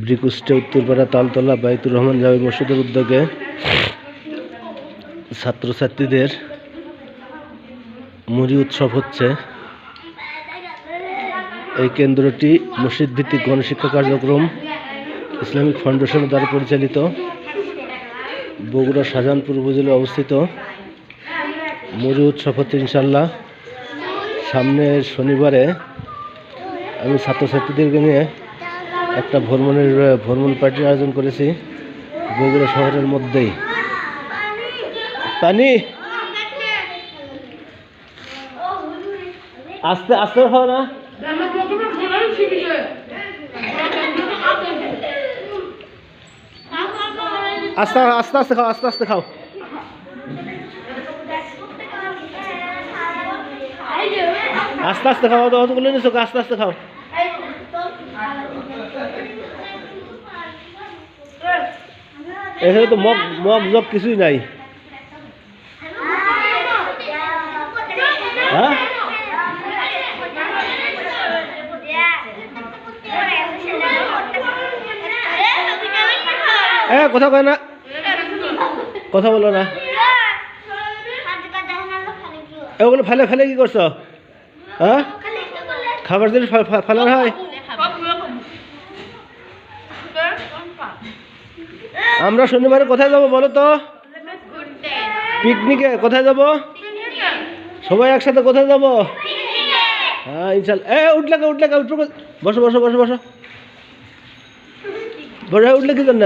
ব্রিকুস্টে উত্তরপাড়া তালতলা বাইতুর রহমান জামে মসজিদের উদ্যোগে ছাত্রছাত্রীদের মুড়ি উৎসব হচ্ছে। এই কেন্দ্রটি মসজিদ ভিত্তিক গণশিক্ষা কার্যক্রম ইসলামিক ফাউন্ডেশনের দ্বারা পরিচালিত। বগুড়া শাহজাহানপুর উপজেলায় অবস্থিত। মুড়ি উৎসব হচ্ছে ইনশাল্লাহ। সামনের শনিবারে আমি ছাত্রছাত্রীদেরকে নিয়ে একটা ভ্রমণ পার্টির আয়োজন করেছি বগুড়া শহরের মধ্যেই। পানি আস্তে আস্তে খাও না, আস্তে আস্তে আস্তে খাও, আস্তে আস্তে খাও। আস্তে আস্তে খাও, অতগুলো নিছো, আস্তে আস্তে খাও। এখানে তো মগ জগ কিছুই নাই। হ্যাঁ, কথা কয় না, কথা বলো না। ওগুলো ফেলে ফেলে কি করছো? হ্যাঁ, খাবার জিনিস ফেলার হয়। আমরা শনিবারে কোথায় যাবো বলো তো? পিকনিকে। কোথায় যাব? সবাই একসাথে কোথায় যাব? হ্যাঁ ইনশাল্লাহ। উঠলে বসো বসো বসো বসো বসো, উঠলে কি জন্য?